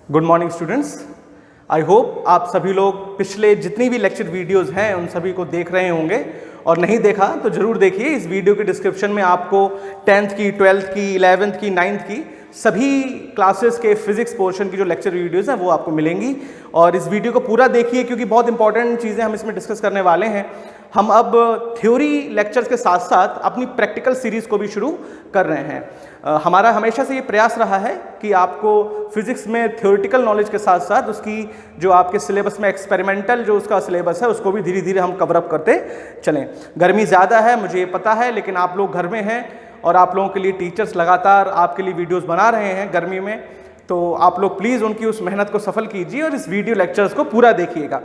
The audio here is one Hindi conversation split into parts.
Good morning students. I hope आप सभी लोग पिछले जितनी भी लेक्चर वीडियोस हैं उन सभी को देख रहे होंगे, और नहीं देखा तो ज़रूर देखिए। इस वीडियो के डिस्क्रिप्शन में आपको 10th की, 12th की, 11th की, 9th की सभी क्लासेस के फिजिक्स पोर्शन की जो लेक्चर वीडियोस हैं वो आपको मिलेंगी। और इस वीडियो को पूरा देखिए क्योंकि बहुत इंपॉर्टेंट चीज़ें हम इसमें डिस्कस करने वाले हैं। हम अब थ्योरी लेक्चर्स के साथ साथ अपनी प्रैक्टिकल सीरीज़ को भी शुरू कर रहे हैं। हमारा हमेशा से ये प्रयास रहा है कि आपको फिजिक्स में थ्योरेटिकल नॉलेज के साथ साथ उसकी जो आपके सिलेबस में एक्सपेरिमेंटल जो उसका सिलेबस है उसको भी धीरे धीरे हम कवर अप करते चलें। गर्मी ज़्यादा है मुझे ये पता है, लेकिन आप लोग घर में हैं और आप लोगों के लिए टीचर्स लगातार आपके लिए वीडियोस बना रहे हैं गर्मी में, तो आप लोग प्लीज़ उनकी उस मेहनत को सफल कीजिए और इस वीडियो लेक्चर्स को पूरा देखिएगा।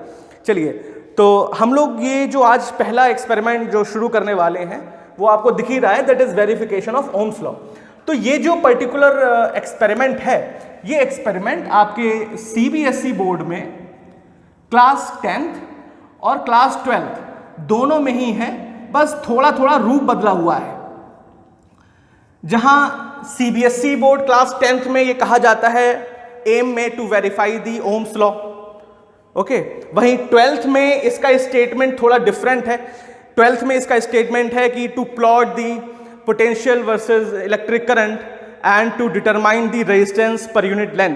चलिए, तो हम लोग ये जो आज पहला एक्सपेरिमेंट जो शुरू करने वाले हैं वो आपको दिख ही रहा है, that is verification of Ohm's law. तो ये जो पर्टिकुलर एक्सपेरिमेंट है, ये एक्सपेरिमेंट आपके सीबीएसई बोर्ड में क्लास 10th और क्लास 12th दोनों में ही है, बस थोड़ा थोड़ा रूप बदला हुआ है। जहां सीबीएसई बोर्ड क्लास 10th में ये कहा जाता है एम में to verify the Ohm's law, okay, वहीं 12th में इसका स्टेटमेंट थोड़ा डिफरेंट है। 12th में इसका स्टेटमेंट है कि to plot the potential versus electric current and to determine the resistance per unit length.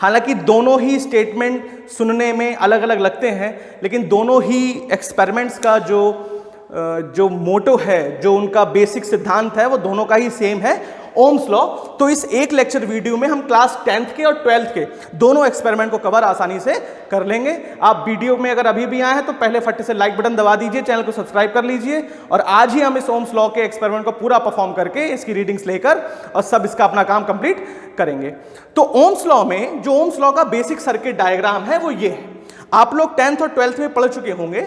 हालांकि दोनों ही स्टेटमेंट सुनने में अलग अलग लगते हैं, लेकिन दोनों ही एक्सपेरिमेंट्स का जो मोटो है, जो उनका बेसिक सिद्धांत है, वो दोनों का ही सेम है, ओम्स लॉ। तो इस एक लेक्चर वीडियो में हम क्लास 10th के और 12th के दोनों एक्सपेरिमेंट को कवर आसानी से कर लेंगे। आप वीडियो में अगर अभी भी आए हैं तो पहले फट से लाइक बटन दबा दीजिए, चैनल को सब्सक्राइब कर लीजिए, और आज ही हम इस ओम्स लॉ के एक्सपेरिमेंट को पूरा परफॉर्म करके इसकी रीडिंग्स लेकर और सब इसका अपना काम कंप्लीट करेंगे। तो ओम्स लॉ में जो ओम्स लॉ का बेसिक सर्किट डायग्राम है वो ये है। आप लोग 10th और 12th में पढ़ चुके होंगे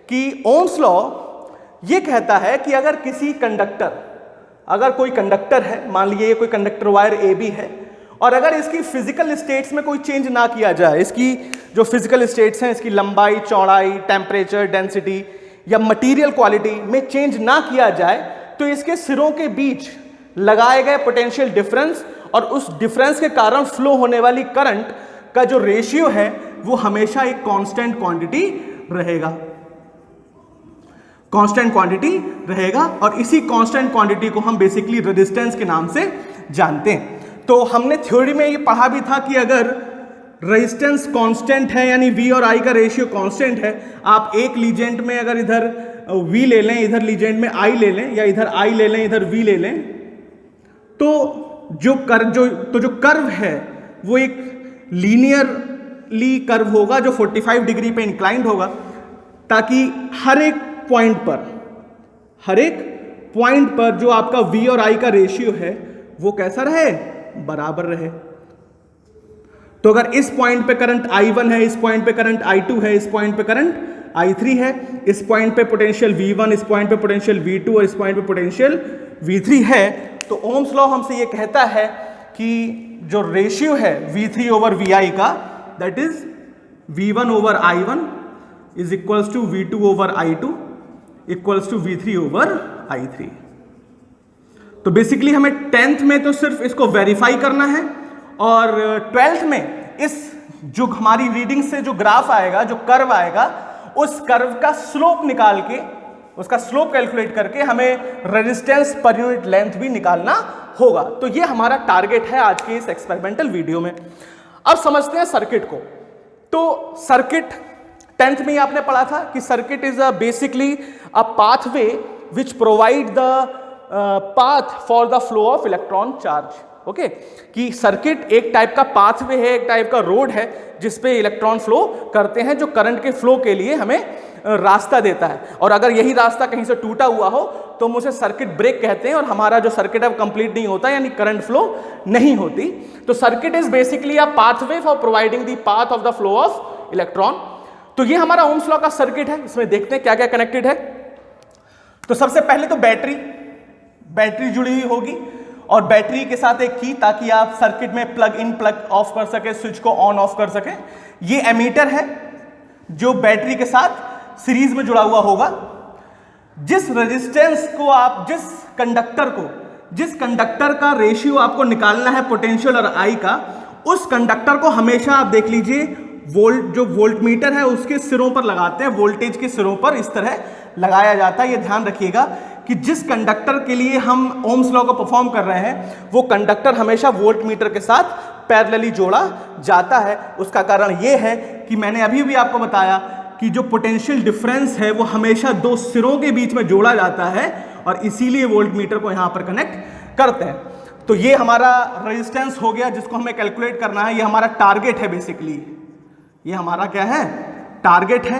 कि ओम्स लॉ ये कहता है कि अगर किसी कंडक्टर, अगर कोई कंडक्टर है, मान लीजिए कोई कंडक्टर वायर ए बी है, और अगर इसकी फिजिकल स्टेट्स में कोई चेंज ना किया जाए, इसकी जो फिजिकल स्टेट्स हैं, इसकी लंबाई, चौड़ाई, टेम्परेचर, डेंसिटी या मटेरियल क्वालिटी में चेंज ना किया जाए, तो इसके सिरों के बीच लगाए गए पोटेंशियल डिफरेंस और उस डिफरेंस के कारण फ्लो होने वाली करंट का जो रेशियो है वो हमेशा एक कांस्टेंट क्वांटिटी रहेगा, कांस्टेंट क्वांटिटी रहेगा। और इसी कांस्टेंट क्वांटिटी को हम बेसिकली रेजिस्टेंस के नाम से जानते हैं। तो हमने थ्योरी में ये पढ़ा भी था कि अगर रेजिस्टेंस कांस्टेंट है, यानी V और I का रेशियो कांस्टेंट है, आप एक लीजेंट में अगर इधर V ले लें, इधर लीजेंट में I ले लें, या इधर I ले लें, इधर V ले लें, तो जो कर्व है वो एक लीनियरली कर्व होगा जो 45 डिग्री पे इंक्लाइंड होगा, ताकि हर एक पॉइंट पर जो आपका V और I का रेशियो है वो कैसा रहे, बराबर रहे। तो अगर इस पॉइंट पे करंट I1 है, इस पॉइंट पे करंट I2 है, इस पॉइंट पे करंट I3 है, इस पॉइंट पे पोटेंशियल V1, इस पॉइंट पे पोटेंशियल V2 और इस पॉइंट पे पोटेंशियल V3 है, तो ओम्स लॉ हमसे ये कहता है कि जो रेशियो है V3 ओवर VI का, that is V1 over I1 is equals to V2 over I2 equals to V3 over I3। तो बेसिकली हमें 10th में तो सिर्फ इसको वेरीफाई करना है, और 12th में इस जो हमारी रीडिंग से जो ग्राफ आएगा, जो कर्व आएगा, उस कर्व का स्लोप निकाल के, उसका स्लोप कैलकुलेट करके हमें रेजिस्टेंस पर यूनिट लेंथ भी निकालना होगा। तो ये हमारा टारगेट है आज के इस एक्सपेरिमेंटल वीडियो में। अब समझते हैं सर्किट को। तो सर्किट 10th में ही आपने पढ़ा था कि circuit is basically a pathway which provide the path for the flow of electron charge, okay, कि सर्किट एक टाइप का पाथवे है, एक टाइप का रोड है जिसपे इलेक्ट्रॉन फ्लो करते हैं, जो करंट के फ्लो के लिए हमें रास्ता देता है। और अगर यही रास्ता कहीं से टूटा हुआ हो तो हम उसे सर्किट ब्रेक कहते हैं, और हमारा जो सर्किट है वो कंप्लीट नहीं होता, यानी करंट फ्लो नहीं होती। तो circuit is basically a pathway for providing the path of the flow of electron. तो ये हमारा ओम्स लॉ का सर्किट है। इसमें देखते हैं क्या क्या कनेक्टेड है। तो सबसे पहले तो बैटरी जुड़ी हुई होगी, और बैटरी के साथ एक की, ताकि आप सर्किट में प्लग इन प्लग ऑफ कर सके, स्विच को ऑन ऑफ कर सके। ये एमीटर है जो बैटरी के साथ सीरीज में जुड़ा हुआ होगा। जिस रेजिस्टेंस को आप, जिस कंडक्टर का रेशियो आपको निकालना है पोटेंशियल और I का, उस कंडक्टर को हमेशा आप देख लीजिए जो वोल्ट मीटर है उसके सिरों पर लगाते हैं, वोल्टेज के सिरों पर इस तरह लगाया जाता है। ये ध्यान रखिएगा कि जिस कंडक्टर के लिए हम ओम्स लॉ को परफॉर्म कर रहे हैं वो कंडक्टर हमेशा वोल्ट मीटर के साथ पैरेलली जोड़ा जाता है। उसका कारण ये है कि मैंने अभी भी आपको बताया कि जो पोटेंशियल डिफरेंस है वो हमेशा दो सिरों के बीच में जोड़ा जाता है और इसीलिए वोल्ट मीटर को यहां पर कनेक्ट करते हैं। तो ये हमारा रेजिस्टेंस हो गया जिसको हमें कैलकुलेट करना है। ये हमारा टारगेट है, बेसिकली ये हमारा क्या है, टारगेट है।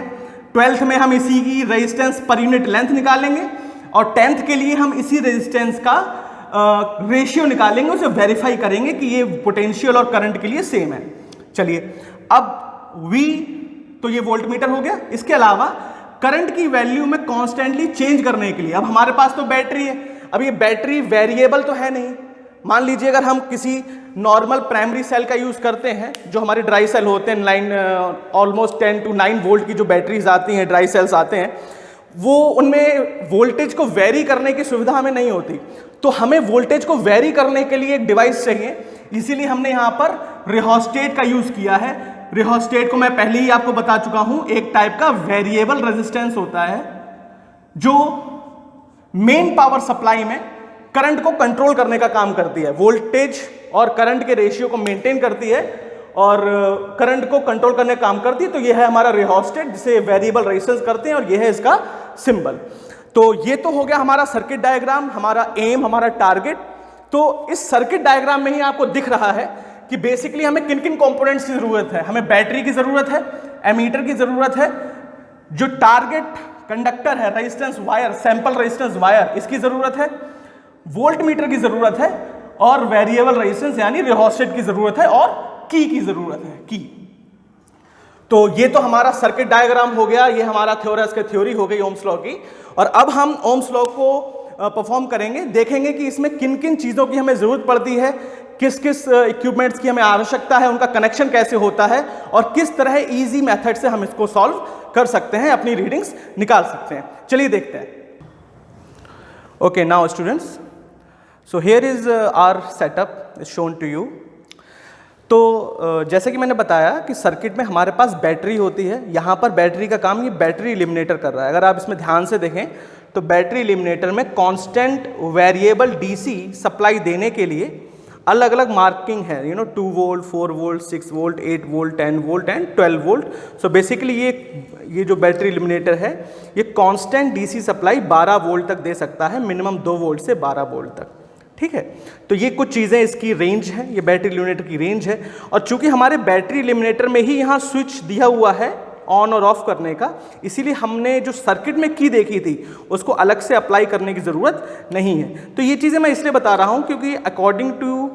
12th में हम इसी की रेजिस्टेंस पर यूनिट लेंथ निकालेंगे और 10th के लिए हम इसी रेजिस्टेंस का रेशियो निकालेंगे, उसे वेरीफाई करेंगे कि ये पोटेंशियल और करंट के लिए सेम है। चलिए अब V तो ये वोल्ट मीटर हो गया। इसके अलावा करंट की वैल्यू में कॉन्स्टेंटली चेंज करने के लिए अब हमारे पास तो बैटरी है। अब ये बैटरी वेरिएबल तो है नहीं। मान लीजिए अगर हम किसी नॉर्मल प्राइमरी सेल का यूज करते हैं, जो हमारे ड्राई सेल होते हैं, ऑलमोस्ट 10 to 9 वोल्ट की जो बैटरीज आती हैं, ड्राई सेल्स आते हैं, वो उनमें वोल्टेज को वेरी करने की सुविधा हमें नहीं होती। तो हमें वोल्टेज को वेरी करने के लिए एक डिवाइस चाहिए, इसीलिए हमने यहाँ पर रिहोस्टेट का यूज किया है। रिहोस्टेट को मैं पहले ही आपको बता चुका हूं, एक टाइप का वेरिएबल रेजिस्टेंस होता है जो मेन पावर सप्लाई में करंट को कंट्रोल करने का काम करती है, वोल्टेज और करंट के रेशियो को मेंटेन करती है और करंट को कंट्रोल करने का काम करती है। तो यह है हमारा रिहोस्टेट, जिसे वेरिएबल रेजिस्टेंस करते हैं और यह है इसका सिंबल। तो ये तो हो गया हमारा सर्किट डायग्राम, हमारा एम, हमारा टारगेट। तो इस सर्किट डायग्राम में ही आपको दिख रहा है कि बेसिकली हमें किन किन कंपोनेंट्स की जरूरत है। हमें बैटरी की जरूरत है, एमीटर की जरूरत है, जो टारगेट कंडक्टर है, resistance wire, sample resistance wire, इसकी जरूरत है, वोल्ट मीटर की जरूरत है और वेरिएबल रेजिस्टेंस यानी रिहोस्टेट की जरूरत है और की जरूरत है, की। तो ये तो हमारा सर्किट डायग्राम हो गया, ये हमारा थ्योरी हो गई ओम्स लॉ की। और अब हम ओम्स लॉ को परफॉर्म करेंगे, देखेंगे कि इसमें किन किन चीजों की हमें जरूरत पड़ती है, किस किस इक्विपमेंट्स की हमें आवश्यकता है, उनका कनेक्शन कैसे होता है और किस तरह इजी मेथड से हम इसको सॉल्व कर सकते हैं, अपनी रीडिंग्स निकाल सकते हैं। चलिए देखते हैं। Okay, now students, so here is our setup shown to you. तो जैसे कि मैंने बताया कि सर्किट में हमारे पास बैटरी होती है। यहाँ पर बैटरी का काम ये बैटरी एलिमिनेटर कर रहा है। अगर आप इसमें ध्यान से देखें तो बैटरी एलिमिनेटर में कांस्टेंट वेरिएबल डीसी सप्लाई देने के लिए अलग अलग मार्किंग है, 2 volt, 4 volt, 6 volt, 8 volt, 10 volt and 12 volt. So basically ये जो बैटरी एलिमिनेटर है ये कांस्टेंट डीसी सप्लाई 12 वोल्ट तक दे सकता है, मिनिमम 2 वोल्ट से 12 वोल्ट तक। ठीक है, तो ये कुछ चीज़ें इसकी रेंज है, ये बैटरी एलिमिनेटर की रेंज है। और चूंकि हमारे बैटरी एलिमिनेटर में ही यहाँ स्विच दिया हुआ है ऑन और ऑफ करने का, इसीलिए हमने जो सर्किट में की देखी थी उसको अलग से अप्लाई करने की ज़रूरत नहीं है। तो ये चीज़ें मैं इसलिए बता रहा हूँ क्योंकि अकॉर्डिंग टू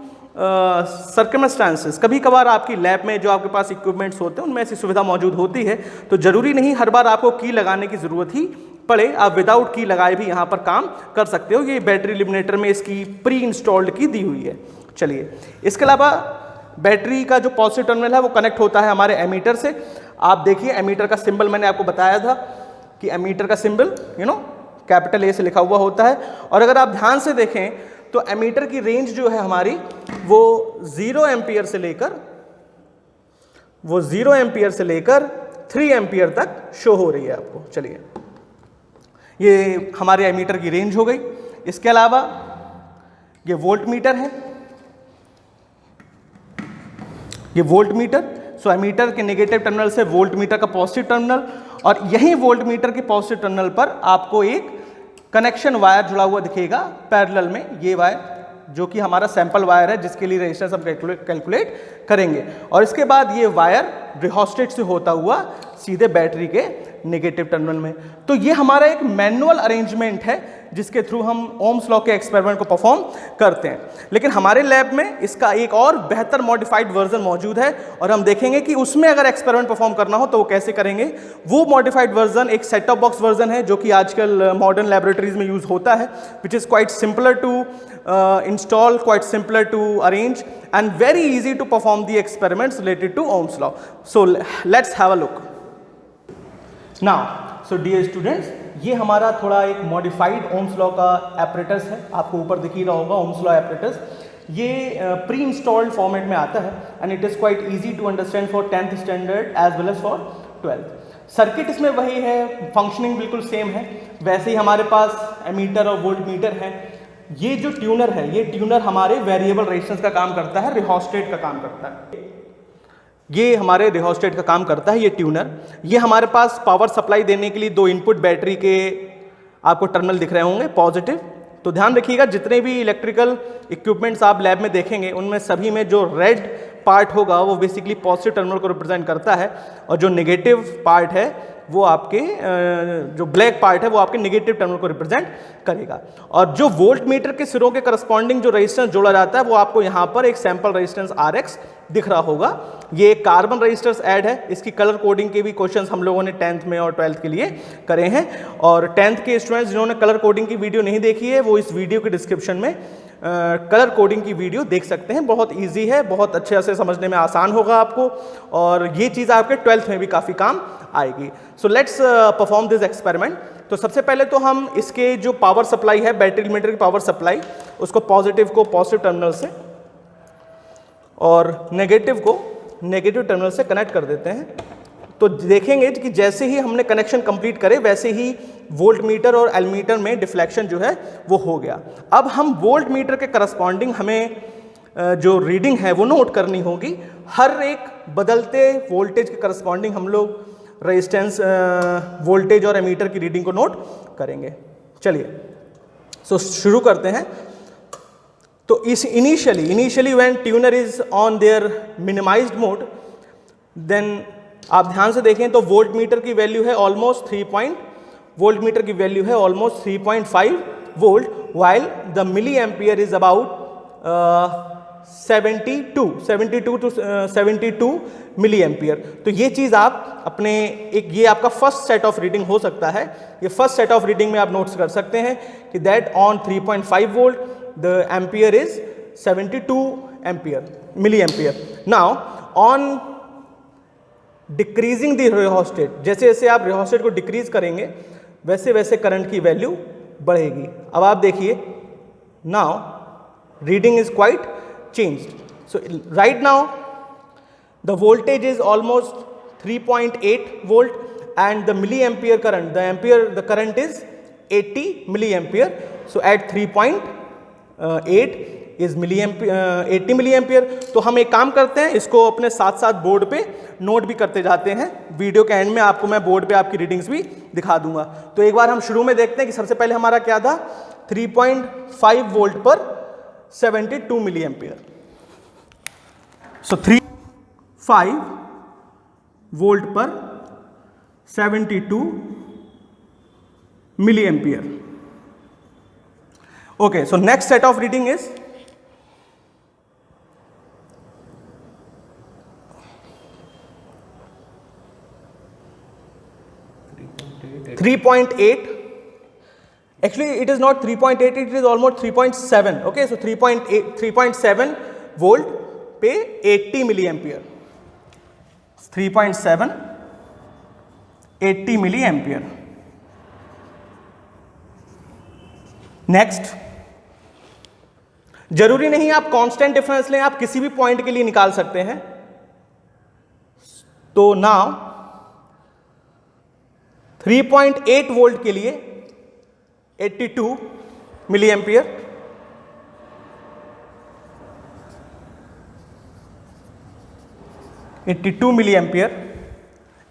सर्कमस्टांसेस कभी कभार आपकी लैब में जो आपके पास इक्विपमेंट्स होते हैं उनमें ऐसी सुविधा मौजूद होती है, तो ज़रूरी नहीं हर बार आपको की लगाने की ज़रूरत ही पड़े, आप विदाउट की लगाए भी यहाँ पर काम कर सकते हो। ये बैटरी एलिमिनेटर में इसकी प्री इंस्टॉल्ड की दी हुई है। चलिए, इसके अलावा बैटरी का जो पॉजिटिव टर्मिनल है वो कनेक्ट होता है हमारे एमीटर से। आप देखिए एमीटर का सिंबल मैंने आपको बताया था कि एमीटर का सिंबल कैपिटल ए से लिखा हुआ होता है। और अगर आप ध्यान से देखें तो एमीटर की रेंज जो है हमारी वो 0 एम्पियर से लेकर 3 एम्पियर तक शो हो रही है आपको। चलिए, ये हमारे एमीटर की रेंज हो गई। इसके अलावा ये वोल्ट मीटर है, ये वोल्ट मीटर। सो एमीटर के नेगेटिव टर्मिनल से वोल्ट मीटर का पॉजिटिव टर्मिनल, और यही वोल्ट मीटर के पॉजिटिव टर्मिनल पर आपको एक कनेक्शन वायर जुड़ा हुआ दिखेगा पैरेलल में, ये वायर जो कि हमारा सैंपल वायर है जिसके लिए रेजिस्टेंस हम कैलकुलेट करेंगे। और इसके बाद ये वायर रिहोस्टेट से होता हुआ सीधे बैटरी के नेगेटिव टर्मिनल में। तो ये हमारा एक मैनुअल अरेंजमेंट है जिसके थ्रू हम ओम्स लॉ के एक्सपेरिमेंट को परफॉर्म करते हैं। लेकिन हमारे लैब में इसका एक और बेहतर मॉडिफाइड वर्जन मौजूद है और हम देखेंगे कि उसमें अगर एक्सपेरिमेंट परफॉर्म करना हो तो वो कैसे करेंगे। वो मॉडिफाइड वर्जन एक सेट टॉप बॉक्स वर्जन है जो कि आजकल मॉडर्न लैबोरेटरीज में यूज होता है, which is quite simpler to install, quite simpler to arrange and very easy to perform the experiments related to Ohm's law. So let's have a look now. So dear students, ये हमारा थोड़ा एक मॉडिफाइड ओम्स लॉ का एपरेटस है, आपको ऊपर दिख ही रहा होगा ओम्स लॉ एपरेटस। ये प्री इंस्टॉल्ड फॉर्मेट में आता है and it is quite easy to understand for 10th standard as well as for 12th। Circuit इसमें वही है, फंक्शनिंग बिल्कुल सेम है। वैसे ही हमारे पास एमीटर और वोल्ट मीटर है। ये जो ट्यूनर है, ये ट्यूनर हमारे वेरिएबल रेजिस्टेंस का काम करता है, रिहोस्टेट का काम करता है। ये हमारे रिहोस्टेट का काम करता है ये ट्यूनर। ये हमारे पास पावर सप्लाई देने के लिए 2 इनपुट बैटरी के आपको टर्मिनल दिख रहे होंगे पॉजिटिव। तो ध्यान रखिएगा, जितने भी इलेक्ट्रिकल इक्विपमेंट्स आप लैब में देखेंगे उनमें सभी में जो रेड पार्ट होगा वो बेसिकली पॉजिटिव टर्मिनल को रिप्रेजेंट करता है, और जो नेगेटिव पार्ट है वो आपके जो ब्लैक पार्ट है वो आपके नेगेटिव टर्मिनल को रिप्रेजेंट करेगा। और जो वोल्ट मीटर के सिरों के करस्पॉन्डिंग जो रेजिस्टेंस जोड़ा जाता है वो आपको यहाँ पर एक सैंपल रेजिस्टेंस RX दिख रहा होगा। ये एक कार्बन रेजिस्टेंस ऐड है। इसकी कलर कोडिंग के भी क्वेश्चंस हम लोगों ने 10th में और 12th के लिए करे हैं, और 10th के स्टूडेंट्स जिन्होंने कलर कोडिंग की वीडियो नहीं देखी है वो इस वीडियो के डिस्क्रिप्शन में कलर कोडिंग की वीडियो देख सकते हैं। बहुत इजी है, बहुत अच्छे से समझने में आसान होगा आपको, और ये चीज़ आपके 12th में भी काफ़ी काम आएगी। So let's perform this experiment. तो सबसे पहले तो हम इसके जो पावर सप्लाई है, बैटरी एलिमेंटर की पावर सप्लाई, उसको पॉजिटिव को पॉजिटिव टर्मिनल से और नेगेटिव को नेगेटिव टर्मिनल से कनेक्ट कर देते हैं। तो देखेंगे कि जैसे ही हमने कनेक्शन कंप्लीट करे वैसे ही वोल्ट मीटर और एमीटर में डिफ्लेक्शन जो है वो हो गया। अब हम वोल्ट मीटर के करस्पॉन्डिंग हमें जो रीडिंग है वो नोट करनी होगी। हर एक बदलते वोल्टेज के करस्पॉन्डिंग हम लोग रेजिस्टेंस वोल्टेज और एमीटर की रीडिंग को नोट करेंगे। चलिए सो शुरू करते हैं। तो इस initially when tuner is on their minimised mode, then आप ध्यान से देखें तो वोल्ट मीटर की वैल्यू है almost 3.5 volt, while the milliampere is about 72 to 72 milliampere। तो ये चीज़ आप अपने ये आपका फर्स्ट सेट ऑफ रीडिंग हो सकता है। ये फर्स्ट सेट ऑफ रीडिंग में आप नोट्स कर सकते हैं कि that on 3.5 volt the ampere is 72 milliampere। Now on decreasing the rheostat, जैसे जैसे आप रिहोस्टेट को डिक्रीज करेंगे वैसे वैसे करंट की वैल्यू बढ़ेगी। अब आप देखिए, now reading is quite changed. So right now the voltage is almost 3.8 volt and the milliampere current, the current is 80 milliampere। So at 3.8 is 80 milliampere। तो हम एक काम करते हैं, इसको अपने साथ साथ बोर्ड पे नोट भी करते जाते हैं। वीडियो के एंड में आपको मैं बोर्ड पे आपकी रीडिंग्स भी दिखा दूंगा। तो एक बार हम शुरू में देखते हैं कि सबसे पहले हमारा क्या था, 3.5 वोल्ट पर 72 milliampere। सो 3.5 वोल्ट पर 72 milliampere। Okay, so next set of reading is 3.8। Actually, it is not 3.8, it is almost 3.7. Okay, so 3.7 volt पे 80 milliampere। 3.7 80 milliampere। नेक्स्ट, जरूरी नहीं आप कांस्टेंट डिफरेंस लें, आप किसी भी पॉइंट के लिए निकाल सकते हैं। तो नाउ 3.8 वोल्ट के लिए 82 milliampere।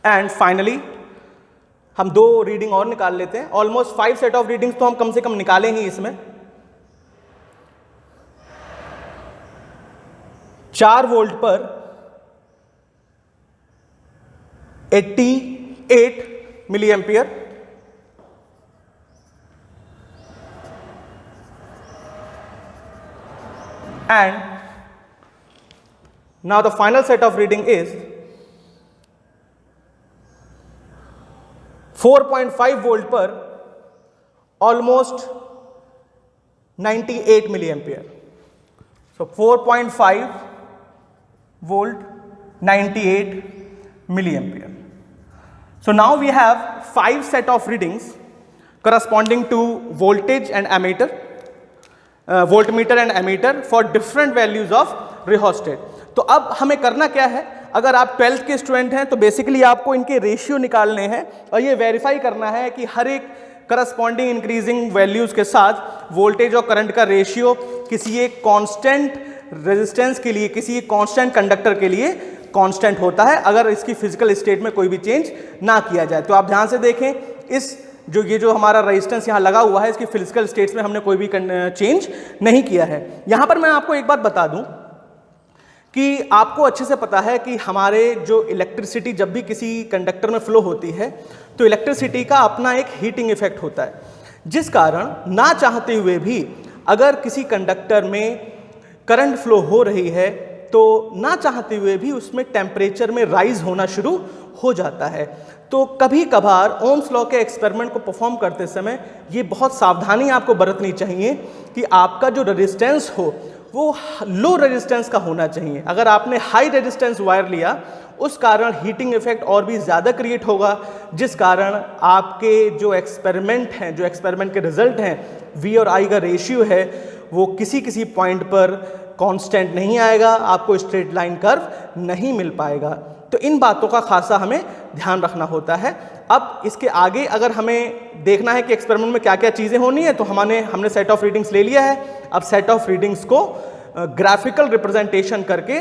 एंड फाइनली हम 2 रीडिंग और निकाल लेते हैं। ऑलमोस्ट 5 सेट ऑफ रीडिंग्स तो हम कम से कम निकालें ही इसमें। 4 वोल्ट पर 88 milliampere। And now the final set of reading is 4.5 volt पर almost 98 milliampere। So 4.5 volt 98 milliampere। So now we have 5 set of readings corresponding to voltage and ammeter। Voltmeter and ammeter for different values of rheostat. तो अब हमें करना क्या है, अगर आप 12th के स्टूडेंट हैं तो बेसिकली आपको इनके रेशियो निकालने हैं और ये वेरीफाई करना है कि हर एक करस्पॉन्डिंग इंक्रीजिंग वैल्यूज के साथ वोल्टेज और करंट का रेशियो किसी एक कांस्टेंट रेजिस्टेंस के लिए, किसी एक कांस्टेंट कंडक्टर के लिए कांस्टेंट होता है अगर इसकी फिजिकल स्टेट में कोई भी चेंज ना किया जाए। तो आप ध्यान से देखें, इस ये जो हमारा रेजिस्टेंस यहाँ लगा हुआ है इसकी फिजिकल स्टेट्स में हमने कोई भी चेंज नहीं किया है। यहाँ पर मैं आपको एक बात बता दूं कि आपको अच्छे से पता है कि हमारे जो इलेक्ट्रिसिटी जब भी किसी कंडक्टर में फ्लो होती है तो इलेक्ट्रिसिटी का अपना एक हीटिंग इफेक्ट होता है, जिस कारण ना चाहते हुए भी अगर किसी कंडक्टर में करंट फ्लो हो रही है तो ना चाहते हुए भी उसमें टेम्परेचर में राइज होना शुरू हो जाता है। तो कभी कभार ओम्स लॉ के एक्सपेरिमेंट को परफॉर्म करते समय ये बहुत सावधानी आपको बरतनी चाहिए कि आपका जो रेजिस्टेंस हो वो लो रेजिस्टेंस का होना चाहिए। अगर आपने हाई रेजिस्टेंस वायर लिया उस कारण हीटिंग इफेक्ट और भी ज़्यादा क्रिएट होगा, जिस कारण आपके जो एक्सपेरिमेंट हैं, जो एक्सपेरिमेंट के रिजल्ट हैं, V और I का रेशियो है वो किसी पॉइंट पर कांस्टेंट नहीं आएगा, आपको स्ट्रेट लाइन कर्व नहीं मिल पाएगा। तो इन बातों का खासा हमें ध्यान रखना होता है। अब इसके आगे अगर हमें देखना है कि एक्सपेरिमेंट में क्या क्या चीज़ें होनी है तो हमने सेट ऑफ रीडिंग्स ले लिया है। अब सेट ऑफ रीडिंग्स को ग्राफिकल रिप्रेजेंटेशन करके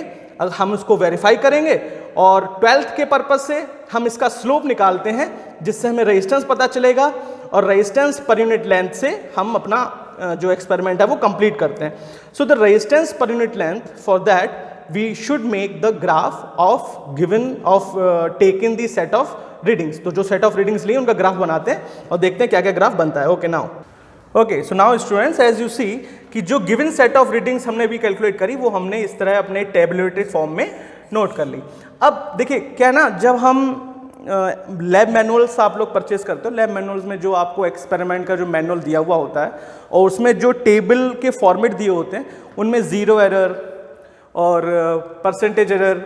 हम उसको वेरीफाई करेंगे और 12th के पर्पज से हम इसका स्लोप निकालते हैं जिससे हमें रेजिस्टेंस पता चलेगा और रेजिस्टेंस पर यूनिट लेंथ से हम अपना जो एक्सपेरिमेंट है वो कंप्लीट करते हैं। So the resistance per unit length, for that we should make the graph of taken the set of readings. तो जो सेट ऑफ रीडिंग्स लिए उनका ग्राफ बनाते हैं और देखते हैं क्या क्या ग्राफ बनता है। Okay now, okay so now students, as you see कि जो गिवन सेट ऑफ रीडिंग्स हमने भी कैलकुलेट करी वो हमने इस तरह अपने टेबुलेटेड फॉर्म में नोट कर ली। अब देखिए क्या ना, जब हम लैब मैनुअल्स आप लोग परचेज करते हो, लैब मैनुअल्स में जो आपको एक्सपेरिमेंट का जो मैनुअल दिया हुआ होता है और उसमें जो टेबल के फॉर्मेट दिए होते हैं उनमें ज़ीरो एरर और परसेंटेज एरर,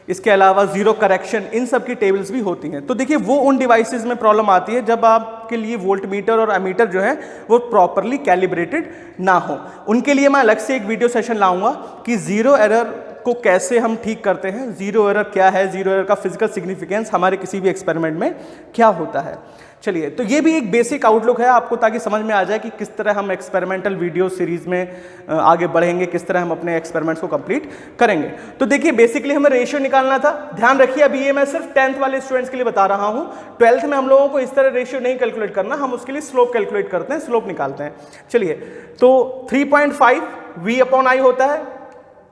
इसके अलावा ज़ीरो करेक्शन, इन सब की टेबल्स भी होती हैं। तो देखिए वो उन डिवाइसेस में प्रॉब्लम आती है जब आपके लिए वोल्टमीटर और एमीटर जो है वो प्रॉपरली कैलिब्रेटेड ना हो। उनके लिए मैं अलग से एक वीडियो सेशन लाऊंगा कि ज़ीरो एरर को कैसे हम ठीक करते हैं, ज़ीरो एरर क्या है, ज़ीरो एरर का फिजिकल सिग्निफिकेंस हमारे किसी भी एक्सपेरिमेंट में क्या होता है। चलिए, तो ये भी एक बेसिक आउटलुक है आपको ताकि समझ में आ जाए कि किस तरह हम एक्सपेरिमेंटल वीडियो सीरीज में आगे बढ़ेंगे, किस तरह हम अपने एक्सपेरिमेंट्स को कंप्लीट करेंगे। तो देखिए बेसिकली हमें रेशियो निकालना था। ध्यान रखिए अभी ये मैं सिर्फ 10th वाले स्टूडेंट्स के लिए बता रहा हूँ। 12th में हम लोगों को इस तरह रेशियो नहीं कैलकुलेट करना, हम उसके लिए स्लोप कैलकुलेट करते हैं, स्लोप निकालते हैं। चलिए, तो 3.5 V/I होता है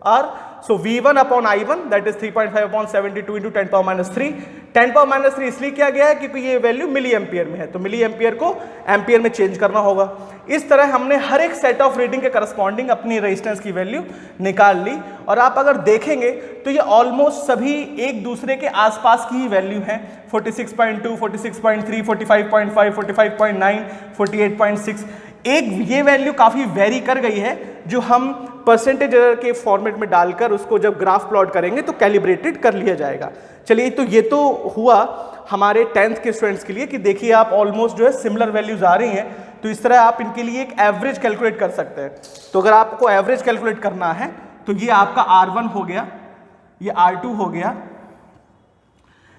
और so V1 upon I1 that is 3.5 upon 72 into 10 power minus 3। 10 power minus 3 इसलिए किया गया है क्योंकि ये वैल्यू मिली एम्पियर में है, तो मिली एम्पियर को एम्पियर में चेंज करना होगा। इस तरह हमने हर एक सेट ऑफ रीडिंग के करस्पॉन्डिंग अपनी रेजिस्टेंस की वैल्यू निकाल ली और आप अगर देखेंगे तो ये ऑलमोस्ट सभी एक दूसरे के आसपास की ही वैल्यू हैं। 46.2, 46.3, 45.5, 45.9, 48.6। एक ये वैल्यू काफ़ी वेरी कर गई है जो हम परसेंटेज एरर के फॉर्मेट में डालकर उसको जब ग्राफ प्लॉट करेंगे तो कैलिब्रेटेड कर लिया जाएगा। चलिए, तो ये तो हुआ हमारे 10th के स्टूडेंट्स के लिए कि देखिए आप ऑलमोस्ट जो है सिमिलर वैल्यूज आ रही हैं, तो इस तरह आप इनके लिए एक एवरेज कैलकुलेट कर सकते हैं। तो अगर आपको एवरेज कैलकुलेट करना है तो ये आपका R1 हो गया, ये R2 हो गया,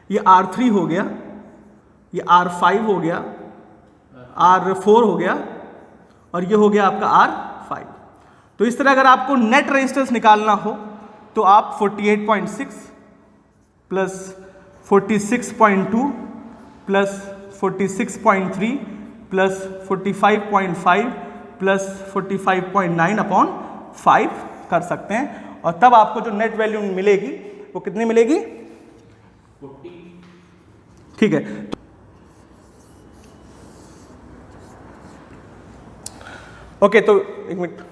ये R3 हो गया, ये R5 हो गया, R4 हो गया और ये हो गया आपका R5। तो इस तरह अगर आपको नेट रेजिस्टेंस निकालना हो तो आप 48.6 plus 46.2 plus 46.3 plus 45.5 plus 45.9 upon 5 कर सकते हैं और तब आपको जो नेट वैल्यू मिलेगी वो कितनी मिलेगी? 40। ठीक है, ओके तो एक मिनट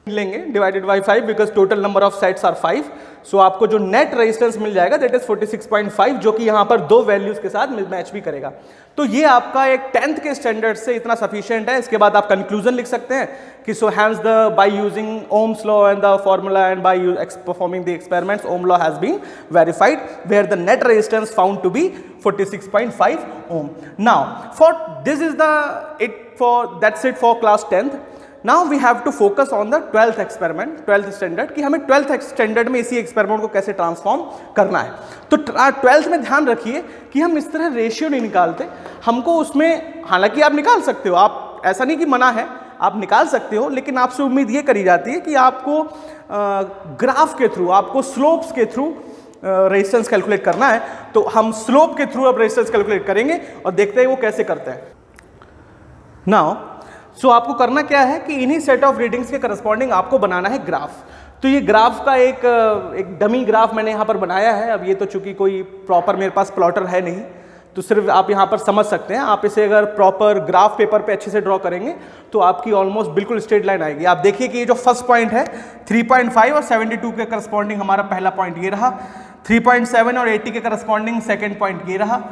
लेंगे divided by 5 because total number of sets are 5। So आपको जो नेट रेजिस्टेंस मिल जाएगा दैट इज 46.5 जो कि यहां पर दो वैल्यूज के साथ मैच भी करेगा। तो ये आपका एक 10th के स्टैंडर्ड से इतना सफिशिएंट है। इसके बाद आप कंक्लूजन लिख सकते हैं कि so hence the by using Ohm's law and the formula and by performing the experiments Ohm law has been verified where the net resistance found to be 46.5 ohm. Now for this is the it for that's it for class 10th. Now we have to focus on the 12th experiment, 12th standard, कि हमें 12th स्टैंडर्ड में इसी एक्सपेरिमेंट को कैसे ट्रांसफॉर्म करना है। तो 12th में ध्यान रखिए कि हम इस तरह रेशियो नहीं निकालते, हमको उसमें, हालांकि आप निकाल सकते हो, आप ऐसा नहीं कि मना है, आप निकाल सकते हो, लेकिन आपसे उम्मीद ये करी जाती है कि आपको ग्राफ के थ्रू, आपको स्लोप्स के थ्रू रेजिस्टेंस कैलकुलेट करना है। तो हम स्लोप के थ्रू अब रेजिस्टेंस कैलकुलेट करेंगे और देखते हैं वो कैसे करते हैं। नाउ सो आपको करना क्या है कि इन्हीं सेट ऑफ रीडिंग्स के करस्पॉन्डिंग आपको बनाना है ग्राफ। तो ये ग्राफ का एक डमी ग्राफ मैंने यहाँ पर बनाया है। अब ये तो चूंकि कोई प्रॉपर मेरे पास प्लॉटर है नहीं, तो सिर्फ आप यहाँ पर समझ सकते हैं। आप इसे अगर प्रॉपर ग्राफ पेपर पे अच्छे से ड्रॉ करेंगे तो आपकी ऑलमोस्ट बिल्कुल स्ट्रेट लाइन आएगी। आप देखिए कि ये जो फर्स्ट पॉइंट है 3.5 और 72 के करस्पॉन्डिंग हमारा पहला पॉइंट ये रहा, 3.7 और 80 के करस्पॉन्डिंग सेकेंड पॉइंट ये रहा,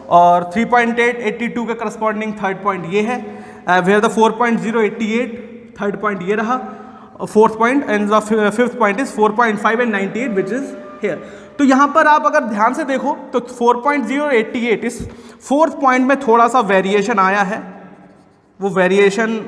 और 3.8 82 के करस्पॉन्डिंग थर्ड पॉइंट ये है। वेयर द 4.0 88 थर्ड पॉइंट ये रहा, fourth point, and the fifth point is 4.5 and 98 which is here. तो यहाँ पर आप अगर ध्यान से देखो तो 4.0 88 इस फोर्थ पॉइंट में थोड़ा सा वेरिएशन आया है। वो वेरिएशन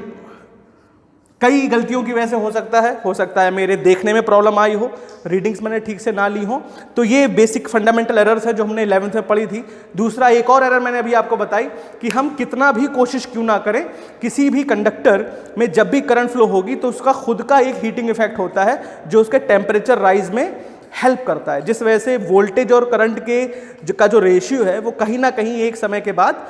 कई गलतियों की वजह से हो सकता है मेरे देखने में प्रॉब्लम आई हो, रीडिंग्स मैंने ठीक से ना ली हो। तो ये बेसिक फंडामेंटल एरर्स है जो हमने 11th में पढ़ी थी। दूसरा एक और एरर मैंने अभी आपको बताई कि हम कितना भी कोशिश क्यों ना करें, किसी भी कंडक्टर में जब भी करंट फ्लो होगी तो उसका खुद का एक हीटिंग इफेक्ट होता है जो उसके टेम्परेचर राइज में हेल्प करता है, जिस वजह से वोल्टेज और करंट के का जो रेशियो है वो कहीं ना कहीं एक समय के बाद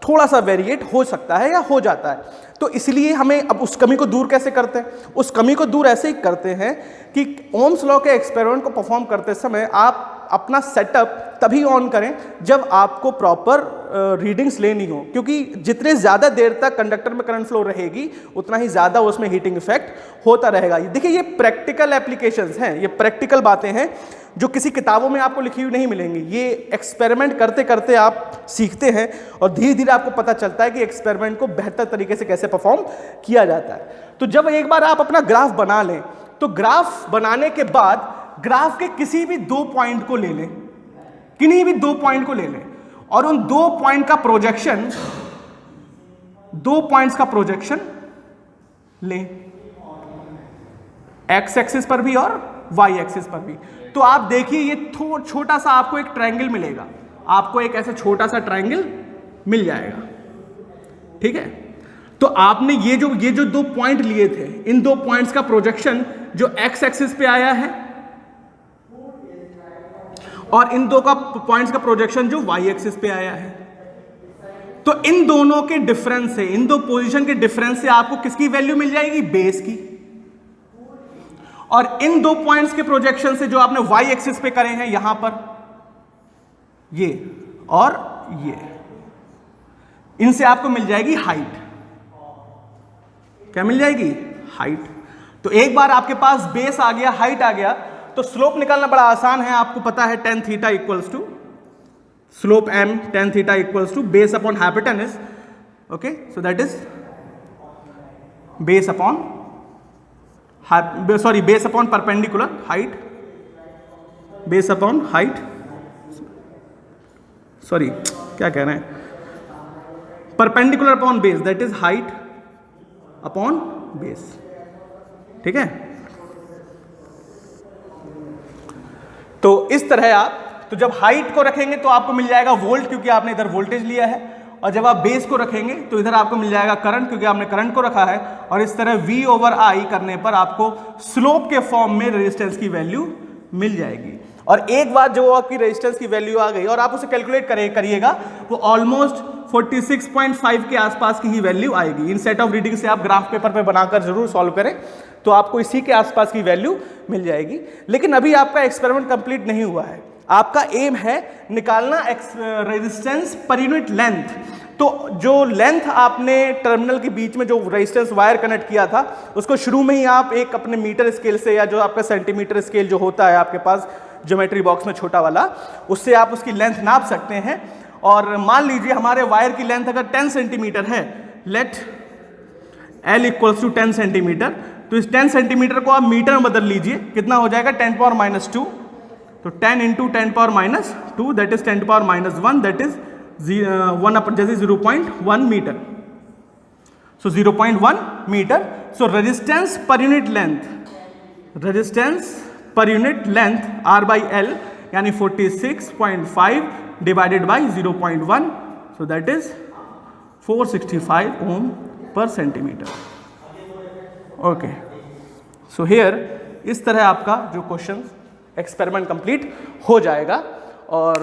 थोड़ा सा वेरिएट हो सकता है या हो जाता है। तो इसलिए हमें अब उस कमी को दूर कैसे करते हैं? उस कमी को दूर ऐसे ही करते हैं कि ओम्स लॉ के एक्सपेरिमेंट को परफॉर्म करते समय आप अपना सेटअप तभी ऑन करें जब आपको प्रॉपर रीडिंग्स लेनी हो, क्योंकि जितने ज़्यादा देर तक कंडक्टर में करंट फ्लो रहेगी उतना ही ज़्यादा उसमें हीटिंग इफेक्ट होता रहेगा। देखिए ये प्रैक्टिकल एप्लीकेशंस हैं, ये प्रैक्टिकल बातें हैं जो किसी किताबों में आपको लिखी हुई नहीं मिलेंगी। ये एक्सपेरिमेंट करते करते आप सीखते हैं और धीरे धीरे आपको पता चलता है कि एक्सपेरिमेंट को बेहतर तरीके से कैसे परफॉर्म किया जाता है। तो जब एक बार आप अपना ग्राफ बना लें तो ग्राफ बनाने के बाद ग्राफ के किसी भी दो पॉइंट को ले लें, किन्हीं भी दो पॉइंट को ले लें और उन दो पॉइंट का प्रोजेक्शन, दो पॉइंट्स का प्रोजेक्शन लें, एक्स एक्सिस पर भी और वाई एक्सिस पर भी। तो आप देखिए ये छोटा सा आपको एक ट्रायंगल मिलेगा, आपको एक ऐसा छोटा सा ट्रायंगल मिल जाएगा, ठीक है। तो आपने ये जो दो पॉइंट लिए थे, इन दो पॉइंट्स का प्रोजेक्शन जो एक्स एक्सिस पे आया है और इन दो का पॉइंट्स का प्रोजेक्शन जो वाई एक्सिस पे आया है, तो इन दोनों के डिफरेंस से, इन दो पोजीशन के डिफरेंस से आपको किसकी वैल्यू मिल जाएगी? बेस की। और इन दो पॉइंट्स के प्रोजेक्शन से जो आपने वाई एक्सिस पे करे हैं यहां पर, ये और ये, इनसे आपको मिल जाएगी हाइट। क्या मिल जाएगी? हाइट। तो एक बार आपके पास बेस आ गया, हाइट आ गया, तो स्लोप निकालना बड़ा आसान है। आपको पता है tan theta equals to slope m tan theta equals to base upon hypotenuse. Okay, so that is base upon base upon perpendicular height, base upon height, sorry क्या कह रहे हैं, perpendicular upon base, that is height upon base, ठीक है। तो इस तरह आप, तो जब हाइट को रखेंगे तो आपको मिल जाएगा वोल्ट, क्योंकि आपने इधर वोल्टेज लिया है, और जब आप बेस को रखेंगे तो इधर आपको मिल जाएगा करंट, क्योंकि आपने करंट को रखा है, और इस तरह V ओवर I करने पर आपको स्लोप के फॉर्म में रेजिस्टेंस की वैल्यू मिल जाएगी। और एक बार जो आपकी रेजिस्टेंस की वैल्यू आ गई और आप उसे कैलकुलेट करिएगा, वो ऑलमोस्ट 46.5 के आसपास की ही वैल्यू आएगी। इन सेट ऑफ रीडिंग से आप ग्राफ पेपर पे बनाकर जरूर सॉल्व करें, तो आपको इसी के आसपास की वैल्यू मिल जाएगी। लेकिन अभी आपका एक्सपेरिमेंट कंप्लीट नहीं हुआ है। आपका एम है निकालना रेजिस्टेंस पर यूनिट लेंथ। तो जो लेंथ आपने टर्मिनल के बीच में जो रेजिस्टेंस वायर कनेक्ट किया था, उसको शुरू में ही आप एक अपने मीटर स्केल से, या जो आपका सेंटीमीटर स्केल जो होता है आपके पास ज्योमेट्री बॉक्स में छोटा वाला, उससे आप उसकी लेंथ नाप सकते हैं। और मान लीजिए हमारे वायर की लेंथ अगर 10 सेंटीमीटर है, let L equals to 10 centimetre, तो इस 10 सेंटीमीटर को आप मीटर में बदल लीजिए, कितना हो जाएगा? 10 पावर माइनस 2, तो 10 into 10 power minus 2, that is 10 power minus 1, that is 1 जैसे 0.1 metre. So 0.1 metre. So resistance per unit length R by L यानी 46.5 divided by 0.1, so that is 465 ohm per centimetre. Okay, so here इस तरह आपका जो क्वेश्चन एक्सपेरिमेंट कंप्लीट हो जाएगा। और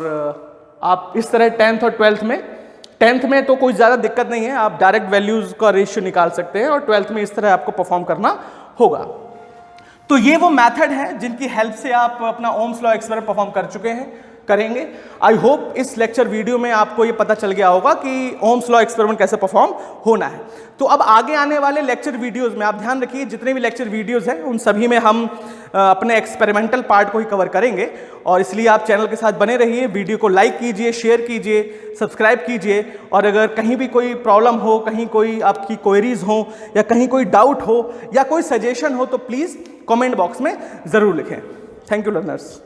आप इस तरह 10th और 12th में तो कोई ज़्यादा दिक्कत नहीं है, आप डायरेक्ट वैल्यूज़ का रेशियो निकाल सकते हैं, और 12th में इस तरह आपको परफॉर्म करना होगा। तो ये वो मेथड है जिनकी हेल्प से आप अपना ओम्स लॉ एक्सपेरिमेंट परफॉर्म कर चुके हैं, करेंगे। आई होप इस लेक्चर वीडियो में आपको ये पता चल गया होगा कि ओम्स लॉ एक्सपेरिमेंट कैसे परफॉर्म होना है। तो अब आगे आने वाले लेक्चर वीडियोस में आप ध्यान रखिए, जितने भी लेक्चर वीडियोस हैं उन सभी में हम अपने एक्सपेरिमेंटल पार्ट को ही कवर करेंगे, और इसलिए आप चैनल के साथ बने रहिए, वीडियो को लाइक कीजिए, शेयर कीजिए, सब्सक्राइब कीजिए। और अगर कहीं भी कोई प्रॉब्लम हो, कहीं कोई आपकी क्वेरीज हो, या कहीं कोई डाउट हो, या कोई सजेशन हो, तो प्लीज़ कमेंट बॉक्स में ज़रूर लिखें। Thank you learners.